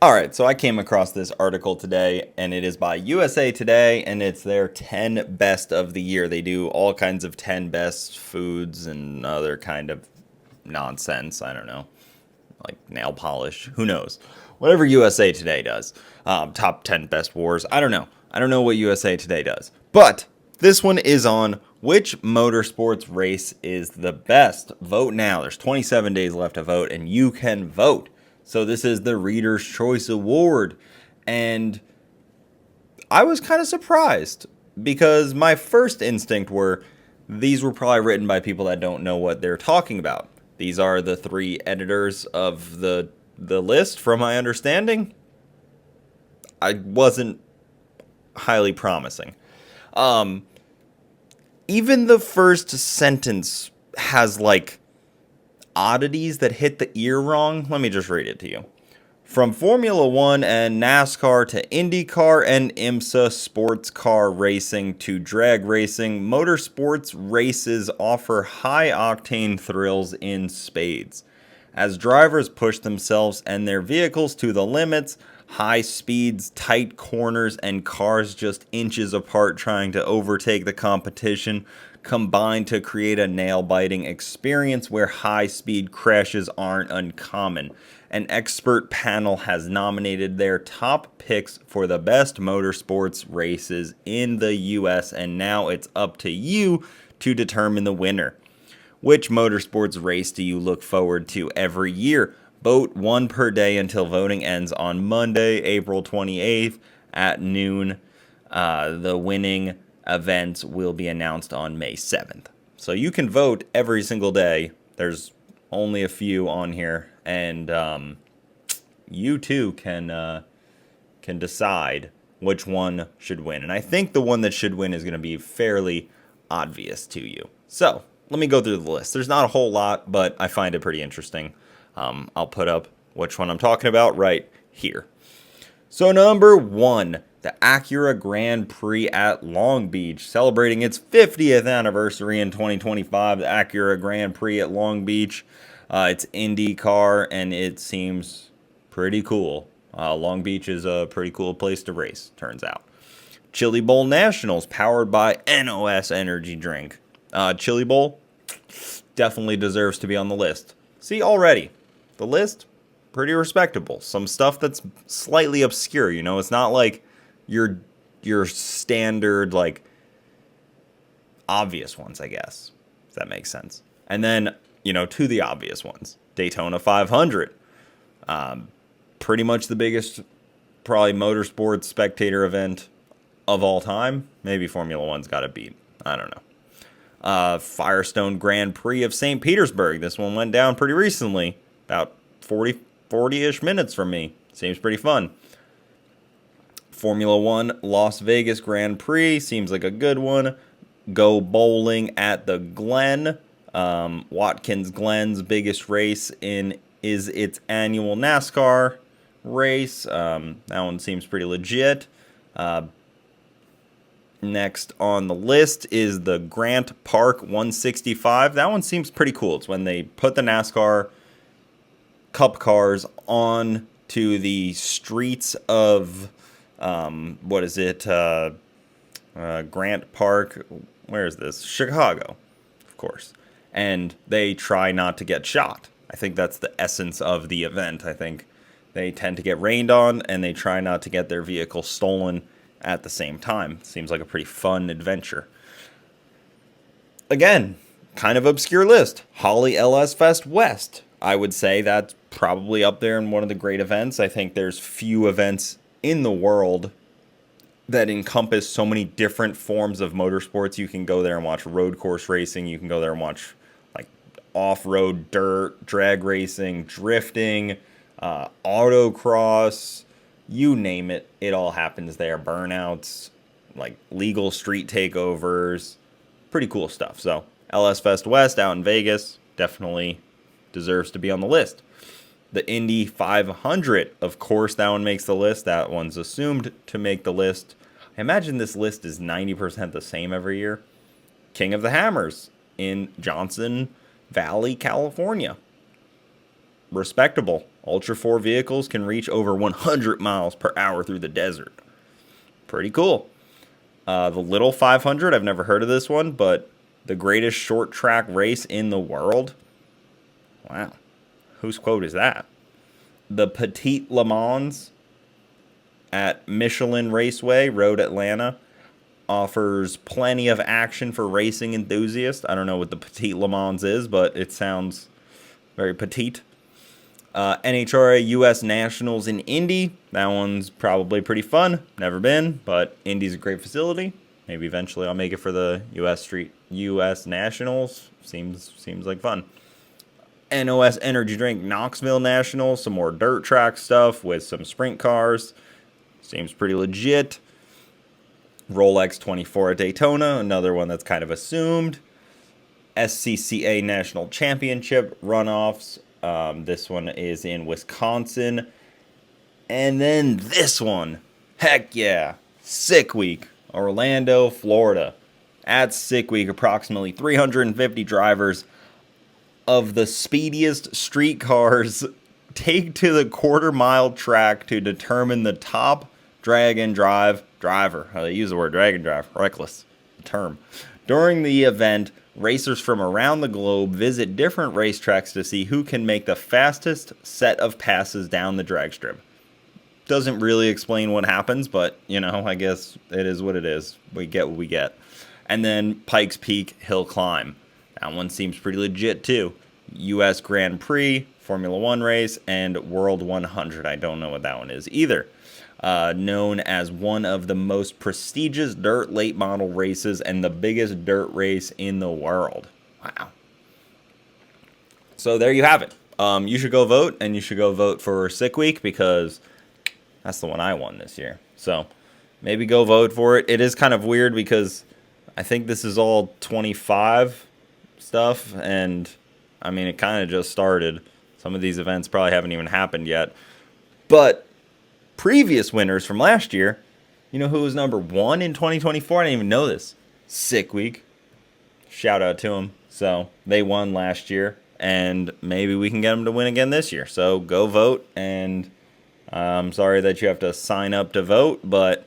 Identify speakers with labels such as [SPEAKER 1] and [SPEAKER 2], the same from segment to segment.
[SPEAKER 1] All right, so I came across this article today, and it is by USA Today, and it's their 10 best of the year. They do all kinds of 10 best foods and other kind of nonsense. I don't know, like nail polish. Who knows? Whatever USA Today does. Top 10 best wars. I don't know. I don't know what USA Today does. But this one is on which motorsports race is the best. Vote now. There's 27 days left to vote, and you can vote. So this is the Reader's Choice Award, and I was kind of surprised because my first instinct these were probably written by people that don't know what they're talking about. These are the three editors of the list, from my understanding. I wasn't highly promising. Even the first sentence has oddities that hit the ear wrong. Let me just read it to you. From Formula One and NASCAR to IndyCar and IMSA sports car racing to drag racing, motorsports races offer high-octane thrills in spades. As drivers push themselves and their vehicles to the limits, high speeds, tight corners, and cars just inches apart trying to overtake the competition combine to create a nail-biting experience where high-speed crashes aren't uncommon. An expert panel has nominated their top picks for the best motorsports races in the US, and now it's up to you to determine the winner. Which motorsports race do you look forward to every year? Vote one per day until voting ends on Monday, April 28th at noon. The winning events will be announced on May 7th. So you can vote every single day. There's only a few on here, and you too can decide which one should win. And I think the one that should win is going to be fairly obvious to you. So let me go through the list. There's not a whole lot, but I find it pretty interesting. I'll put up which one I'm talking about right here. So number 1, the Acura Grand Prix at Long Beach, celebrating its 50th anniversary in 2025. The Acura Grand Prix at Long Beach. It's IndyCar, and it seems pretty cool. Long Beach is a pretty cool place to race, turns out. Chili Bowl Nationals, powered by NOS Energy Drink. Chili Bowl definitely deserves to be on the list. See, already, the list, pretty respectable. Some stuff that's slightly obscure, it's not like your standard, obvious ones, I guess, if that makes sense. And then, to the obvious ones. Daytona 500. Pretty much the biggest, probably, motorsports spectator event of all time. Maybe Formula One's got to beat. I don't know. Firestone Grand Prix of St. Petersburg. This one went down pretty recently. About 40-ish minutes from me. Seems pretty fun. Formula One Las Vegas Grand Prix. Seems like a good one. Go bowling at the Glen. Watkins Glen's biggest race is its annual NASCAR race. That one seems pretty legit. Next on the list is the Grant Park 165. That one seems pretty cool. It's when they put the NASCAR Cup cars on to the streets of, Grant Park. Where is this? Chicago, of course. And they try not to get shot. I think that's the essence of the event. I think they tend to get rained on, and they try not to get their vehicle stolen at the same time. Seems like a pretty fun adventure. Again, kind of obscure list. Holly LS Fest West. I would say that's probably up there in one of the great events. I think there's few events in the world that encompass so many different forms of motorsports. You can go there and watch road course racing. You can go there and watch off-road dirt, drag racing, drifting, autocross, you name it. It all happens there. Burnouts, legal street takeovers, pretty cool stuff. So LS Fest West out in Vegas definitely deserves to be on the list. The Indy 500, of course, that one makes the list. That one's assumed to make the list. I imagine this list is 90% the same every year. King of the Hammers in Johnson Valley, California. respectable. Ultra 4 vehicles can reach over 100 miles per hour through the desert. Pretty cool. The Little 500, I've never heard of this one, but the greatest short track race in the world. Wow. Whose quote is that? The Petite Le Mans at Michelin Raceway, Road Atlanta, offers plenty of action for racing enthusiasts. I don't know what the Petite Le Mans is, but it sounds very petite. NHRA US Nationals in Indy. That one's probably pretty fun. Never been, but Indy's a great facility. Maybe eventually I'll make it for the US Nationals. Seems like fun. NOS Energy Drink Knoxville Nationals. Some more dirt track stuff with some sprint cars. Seems pretty legit. Rolex 24 at Daytona. Another one that's kind of assumed. SCCA National Championship runoffs. This one is in Wisconsin. And then this one. Heck yeah. Sick Week. Orlando, Florida. At Sick Week, approximately 350 drivers of the speediest street cars take to the quarter-mile track to determine the top drag and drive driver. They use the word drag and drive. Reckless term. During the event, racers from around the globe visit different racetracks to see who can make the fastest set of passes down the drag strip. Doesn't really explain what happens, but, I guess it is what it is. We get what we get. And then Pikes Peak Hill Climb. That one seems pretty legit, too. U.S. Grand Prix, Formula One race, and World 100. I don't know what that one is either. Known as one of the most prestigious dirt late model races and the biggest dirt race in the world. Wow. So there you have it. You should go vote, and you should go vote for Sick Week because that's the one I won this year. So maybe go vote for it. It is kind of weird because I think this is all 25 stuff, and it kind of just started. Some of these events probably haven't even happened yet. But previous winners from last year, you know who was number 1 in 2024? I didn't even know this. Sick Week. Shout out to them. So they won last year, and maybe we can get them to win again this year. So go vote, and I'm sorry that you have to sign up to vote, but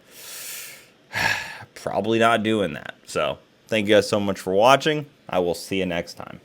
[SPEAKER 1] probably not doing that. So thank you guys so much for watching. I will see you next time.